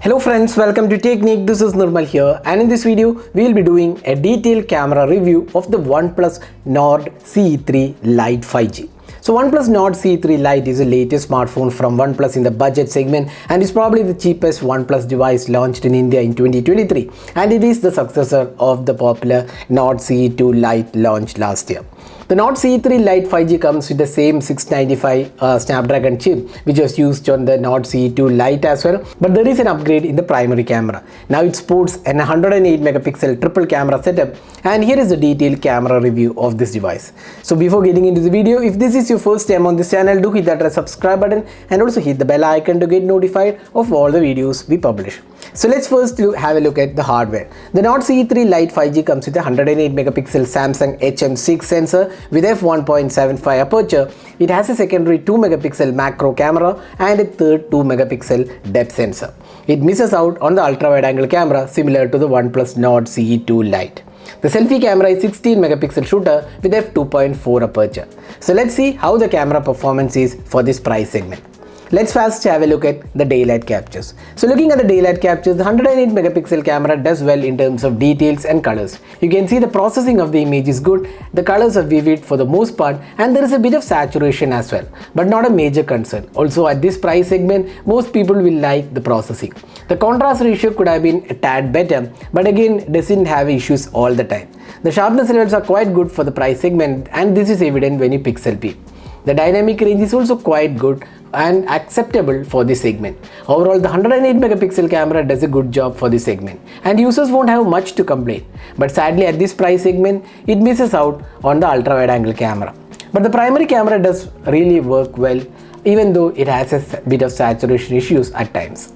Hello friends, welcome to Technique. This is Nirmal here, and in this video we will be doing a detailed camera review of the OnePlus Nord CE3 Lite 5G. So OnePlus Nord CE3 Lite is the latest smartphone from OnePlus in the budget segment and is probably the cheapest OnePlus device launched in India in 2023, and it is the successor of the popular Nord CE2 Lite launched last year. The Nord CE3 Lite 5G comes with the same 695 Snapdragon chip which was used on the Nord CE2 Lite as well, but there is an upgrade in the primary camera. Now it sports an 108 megapixel triple camera setup, and here is the detailed camera review of this device. So before getting into the video, if this is your first time on this channel, do hit that red subscribe button and also hit the bell icon to get notified of all the videos we publish. So let's first have a look at the hardware. The Nord CE3 Lite 5G comes with a 108 megapixel Samsung HM6 sensor with f1.75 aperture. It has a secondary 2 megapixel macro camera and a third 2 megapixel depth sensor. It misses out on the ultra wide angle camera similar to the OnePlus Nord CE2 Lite. The selfie camera is 16 megapixel shooter with f2.4 aperture. So let's see how the camera performance is for this price segment. Let's first have a look at the daylight captures. So looking at the daylight captures, the 108 megapixel camera does well in terms of details and colors. You can see the processing of the image is good, the colors are vivid for the most part, and there is a bit of saturation as well, but not a major concern. Also at this price segment, most people will like the processing. The contrast ratio could have been a tad better, but again doesn't have issues all the time. The sharpness levels are quite good for the price segment, and this is evident when you pixel peep. The dynamic range is also quite good and acceptable for this segment. Overall, the 108 megapixel camera does a good job for this segment, and users won't have much to complain. But sadly, at this price segment, it misses out on the ultra wide angle camera. But the primary camera does really work well, even though it has a bit of saturation issues at times.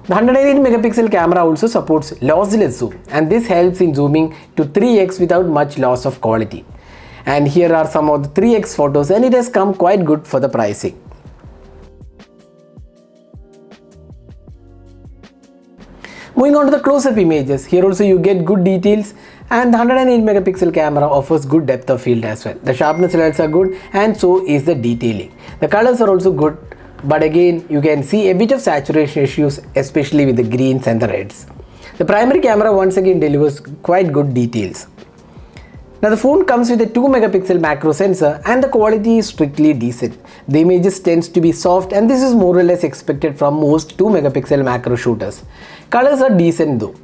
The 108 megapixel camera also supports lossless zoom, and this helps in zooming to 3x without much loss of quality. And here are some of the 3x photos, and it has come quite good for the pricing. Moving on to the close-up images, here also you get good details, and the 108 megapixel camera offers good depth of field as well. The sharpness levels are good, and so is the detailing. The colors are also good, but again you can see a bit of saturation issues, especially with the greens and the reds. The primary camera once again delivers quite good details. Now the phone comes with a 2 megapixel macro sensor, and the quality is strictly decent. The images tends to be soft, and this is more or less expected from most 2 megapixel macro shooters. Colors are decent though.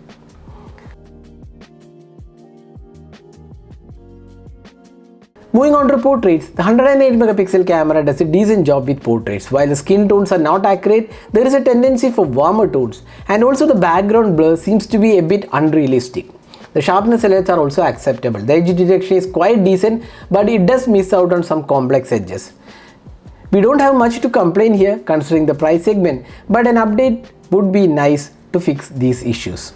Moving on to portraits, the 108 megapixel camera does a decent job with portraits. While the skin tones are not accurate, there is a tendency for warmer tones, and also the background blur seems to be a bit unrealistic. The sharpness levels are also acceptable. The edge detection is quite decent, but it does miss out on some complex edges. We don't have much to complain here considering the price segment, but an update would be nice to fix these issues.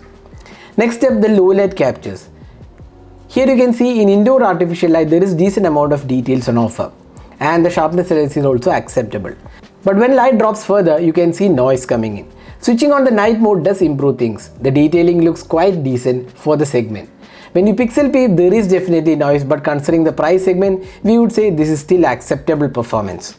Next up, the low light captures. Here you can see in indoor artificial light there is decent amount of details on offer, and the sharpness levels is also acceptable. But when light drops further, you can see noise coming in. Switching on the night mode does improve things. The detailing looks quite decent for the segment. When you pixel peep, there is definitely noise, but considering the price segment, we would say this is still acceptable performance.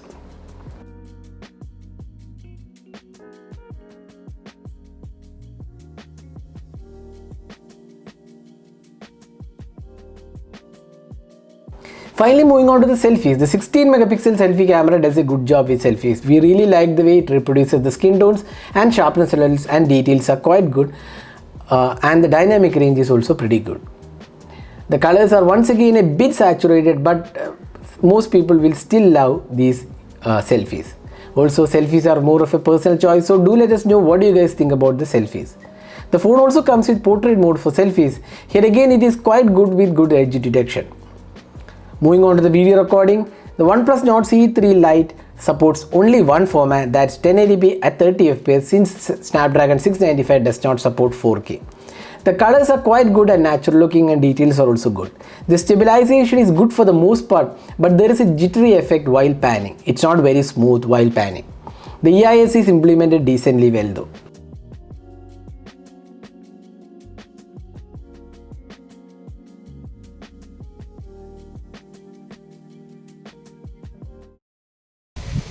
Finally, moving on to the selfies. The 16 megapixel selfie camera does a good job with selfies. We really like the way it reproduces the skin tones, and sharpness levels and details are quite good, and the dynamic range is also pretty good. The colors are once again a bit saturated, but most people will still love these selfies. Also, selfies are more of a personal choice, so do let us know what you guys think about the selfies. The phone also comes with portrait mode for selfies. Here again it is quite good with good edge detection. Moving on to the video recording, the OnePlus Nord CE3 Lite supports only one format, that's 1080p at 30 fps, since Snapdragon 695 does not support 4K. The colors are quite good and natural looking, and details are also good. The stabilization is good for the most part, but there is a jittery effect while panning. It's not very smooth while panning. The EIS is implemented decently well though.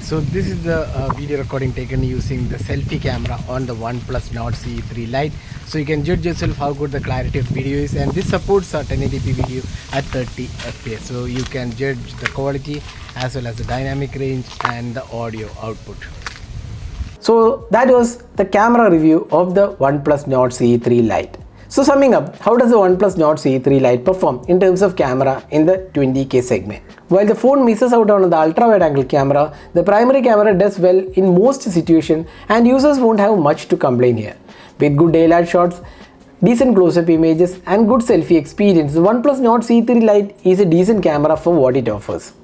So this is the video recording taken using the selfie camera on the OnePlus Nord CE3 Lite. So you can judge yourself how good the clarity of video is, and this supports 1080p video at 30 fps. So you can judge the quality as well as the dynamic range and the audio output. So that was the camera review of the OnePlus Nord CE3 Lite. So summing up, how does the OnePlus Nord CE3 Lite perform in terms of camera in the 20K segment? While the phone misses out on the ultra-wide angle camera, the primary camera does well in most situations and users won't have much to complain here. With good daylight shots, decent close-up images and good selfie experience, the OnePlus Nord CE3 Lite is a decent camera for what it offers.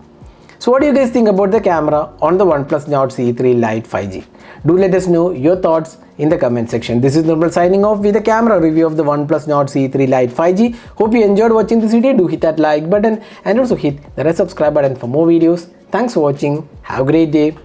So what do you guys think about the camera on the OnePlus Nord CE3 Lite 5G? Do let us know your thoughts in the comment section. This is Nirmal signing off with a camera review of the OnePlus Nord CE3 Lite 5G. Hope you enjoyed watching this video. Do hit that like button and also hit the red subscribe button for more videos. Thanks for watching. Have a great day.